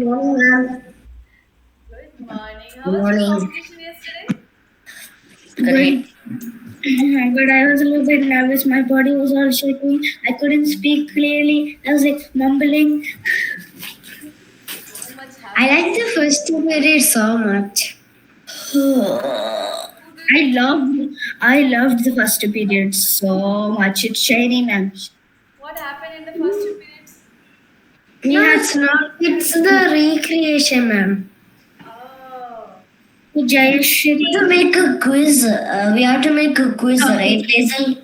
morning, ma'am. Good morning. How Good was your morning. competition yesterday? Good. But I was a little bit nervous. My body was all shaking. I couldn't speak clearly. I was like mumbling. So much I happened. like the first two periods so much. Who do you? I loved the first two periods so much. It's shiny, ma'am. What happened in the first two periods? No, it's not. It's the recreation, ma'am. Oh, Jayashri. To make a quiz. We have to make a quiz, right, Hazel?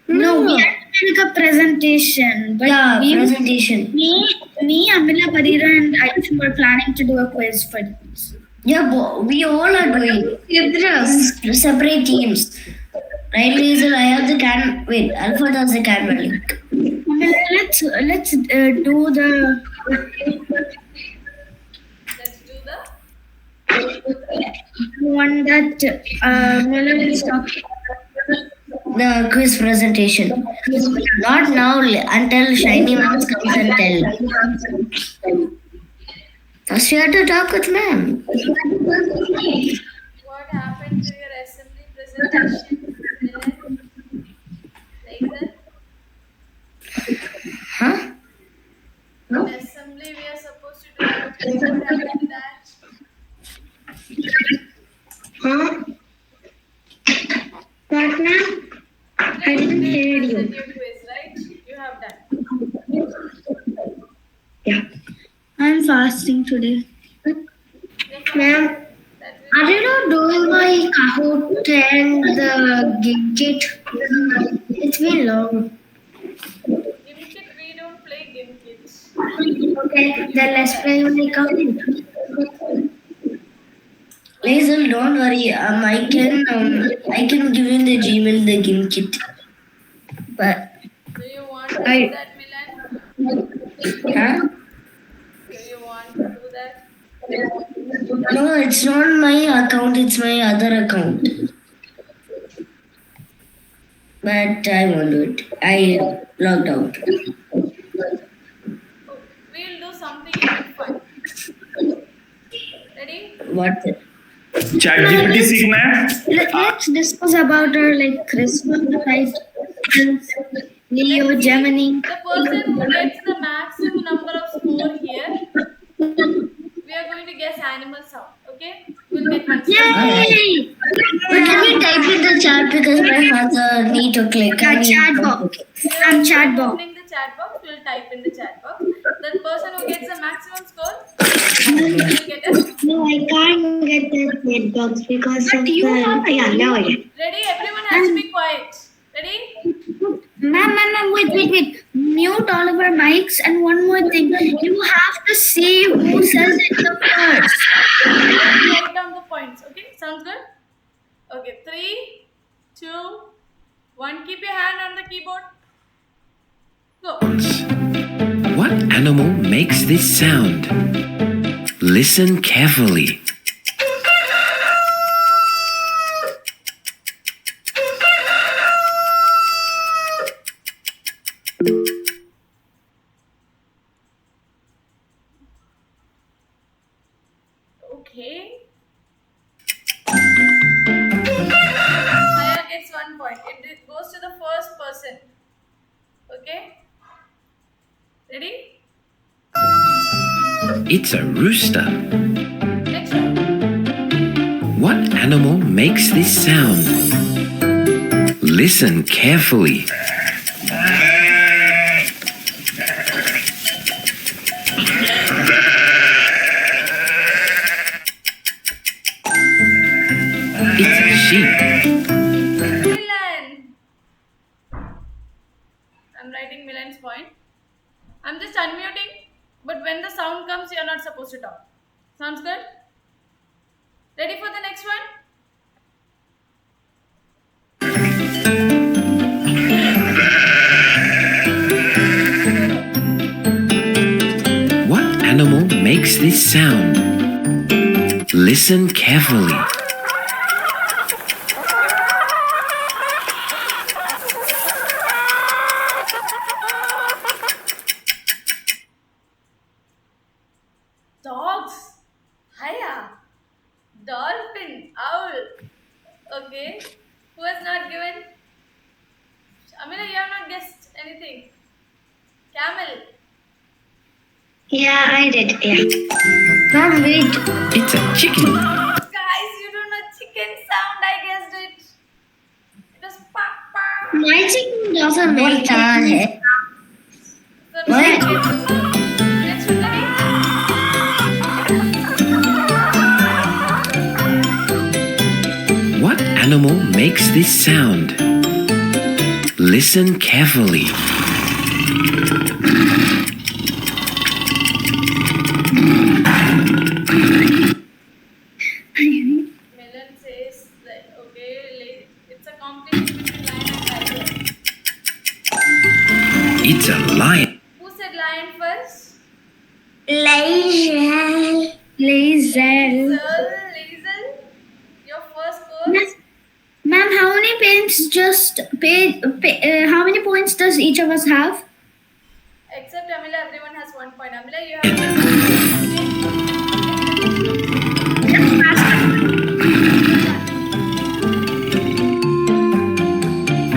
No, we had to make a presentation. But yeah, presentation. Amila, Parira, and Aisha were planning to do a quiz for this. Yeah, we all are doing. Separate teams. Right, Hazel? I have the can. Wait, Alpha does the camera link. Let's do the let's do the. one that Miller is talking. The quiz presentation. Not now, until Shiny Mouse comes and tell. First, you have to talk with ma'am. What happened to your assembly presentation? Like that? Huh? In assembly, we are supposed to do a quiz. What happened to that? Huh? What, ma'am? I didn't hear Present you. your quiz, right? You have done. Yeah. I'm fasting today. Ma'am, That will are you not doing my Kahoot and the gig kit? It's been long. Gimkit, we don't play Gimkit. Okay, then let's play my Kahoot. Hazel, don't worry. I can give you the Gmail the game kit. But Do you want to do that, Milan? huh? Do you want to do that? No, it's not my account. It's my other account. But I won't do it. I logged out. Oh, we'll do something even fun. Ready? What? Chat GPT सीखना है Let's discuss about our like Christmas life. Leo, Gemini. The person who gets the maximum number of score here, we are going to guess animal sound. Okay? We'll get one score. Yay! But can you type in the chat because my hands need to click. Chat box. I'm chat box. Opening the chat box, we'll type in the chat box. The person who gets the maximum score will get a. No, I can't get the chat box because of the. Yeah, now I get. Ready? Everyone has to be quiet. Ready? Ma'am, wait. Mute all of our mics and one more thing. You have to say who says it the first. Write down the points. Okay? Sounds good? Okay. 3, 2, 1. Keep your hand on the keyboard. Go. What animal makes this sound? Listen carefully. Okay. Haya gets 1 point. It goes to the first person. Okay? Ready? It's a rooster. Next one. What animal makes this sound? Listen carefully. It's a sheep. Milan. I'm writing Milan's point. I'm just unmuting, but when the sound comes, you're not supposed to talk. Sounds good? Ready for the next one? What animal makes this sound? Listen carefully. Dog. Okay. Who has not given? Amila, you have not guessed anything. Camel. Yeah, I did. Yeah. Ma'am, wait. It's a chicken. Guys, you don't know chicken sound. I guessed it. It was pa pa. My chicken doesn't make that. So What? next one, ready? What animal makes this sound? Listen carefully. Milan says that okay, it's a competition between lion and tiger. It's a lion. Who said lion first? Laser. Liesel, your first goal. Ma'am, how many how many points does each of us have? Except Amila, everyone has 1 point. Amila, you have.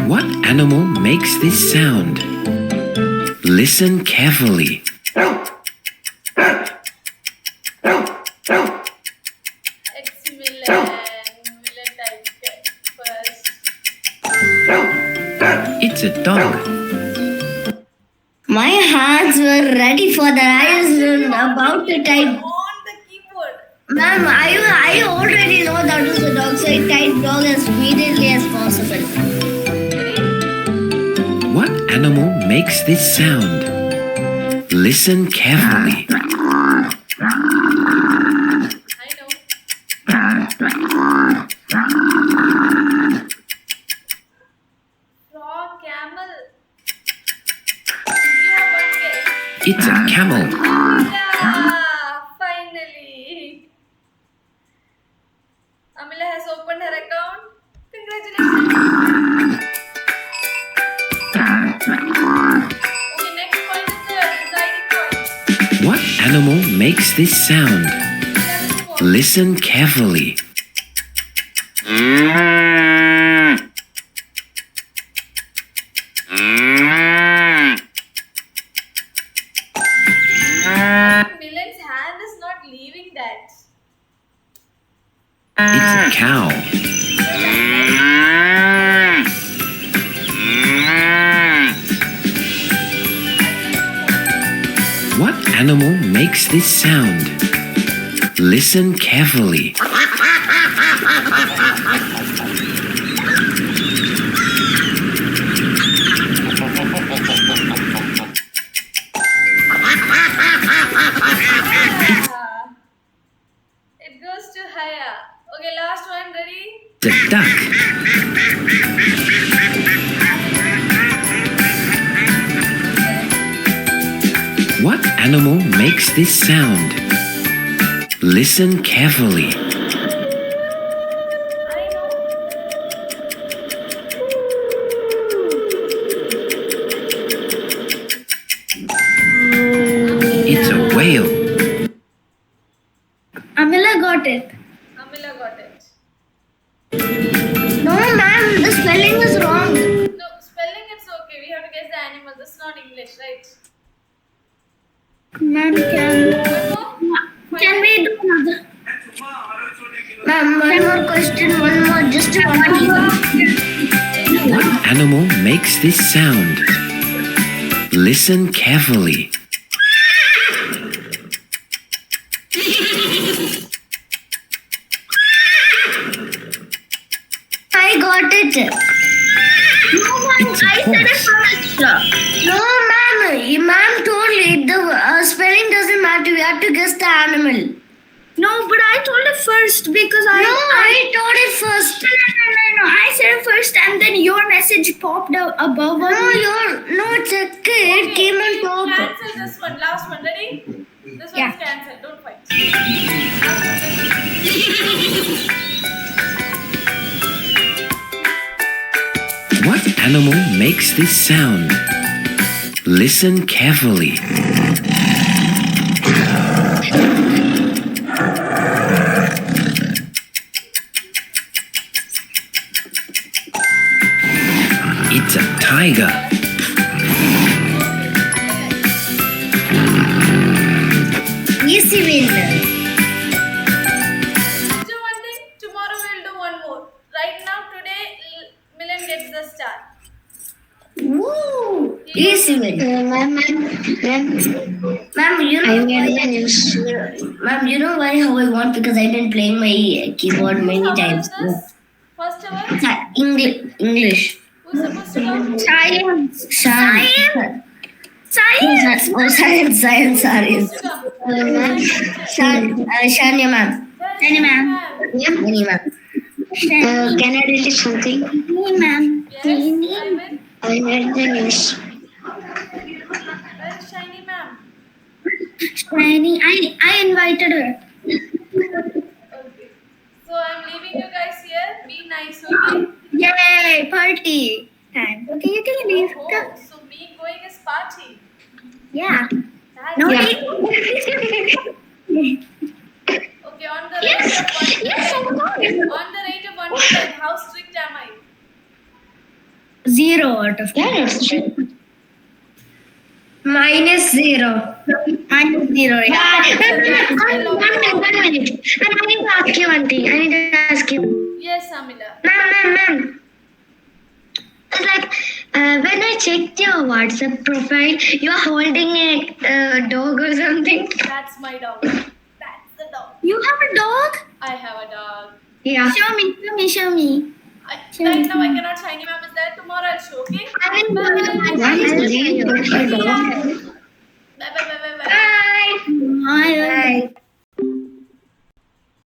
What animal makes this sound? Listen carefully. It's Milan. Milan typed first. It's a dog. My hands were ready for that. I was about to type. On the keyboard. Ma'am, I already know that was a dog, so I typed dog as immediately as possible. What animal makes this sound? Listen carefully. I know. Frog, camel. You have 1 guess. It's a camel. Yeah, finally. Amila has opened her account. Congratulations. Okay, next point is the deciding point. What animal makes this sound? 7 more. Listen carefully. Milan's hand is not leaving that. It's a cow. What animal makes this sound? Listen carefully. It goes to Haya. Okay, last one. Ready? The duck. What animal makes this sound? Listen carefully. I know. It's a whale. Amila got it. Amila got it. No, ma'am, the spelling is wrong. No, spelling it's okay. We have to guess the animal. This is not English, right? Ma'am, can we do another? Ma'am, one more question, one more, just one more. What animal makes this sound? Listen carefully. I got it. No, ma'am, It's a I said it horse. first. No, ma'am, ma'am told me the spelling doesn't matter. We have to guess the animal. No, but I told it first because I told it first. No. I said it first, and then your message popped up above. No, it's a kid came on top. Cancel this one. Last one. Ready? This one's Yeah. cancelled. Don't fight. What animal makes this sound? Listen carefully. It's a tiger. Easy win. Do one thing. Tomorrow we'll do one more. Right now, today, Milan gets the star. Woo! Easy win. Ma'am, you know Ma'am, you know why how I won? Because I've been playing my keyboard many Whose hour times. is this? First hour? English. Who's supposed to come? Science. Science. Oh, science. Sorry. Who's to come? Shania ma'am. Shani ma'am. Shani ma'am. Can I tell you something? Ma'am. Yes, I will. I heard the news. Where's Shiny ma'am? Shani, I invited her. Okay. So I'm leaving you guys here. Be nice, okay? Yay! Party time. Okay, you can leave. Oh, so me going is party. Yeah. That's No. Okay, on the rate of 1 to 10. On the rate of 1 to 10, how strict am I? 0 out of 10. Yeah, it's true. -0. -0. Yeah. One minute. I need to ask you one thing. I need to ask you. Yes, Amila. Ma'am. It's like when I checked your WhatsApp profile, you are holding a dog or something. That's my dog. That's the dog. You have a dog? I have a dog. Yeah. Show me. Right now I cannot. Shiny ma'am is there. Tomorrow I'll show, okay? I will. Bye. I will show you.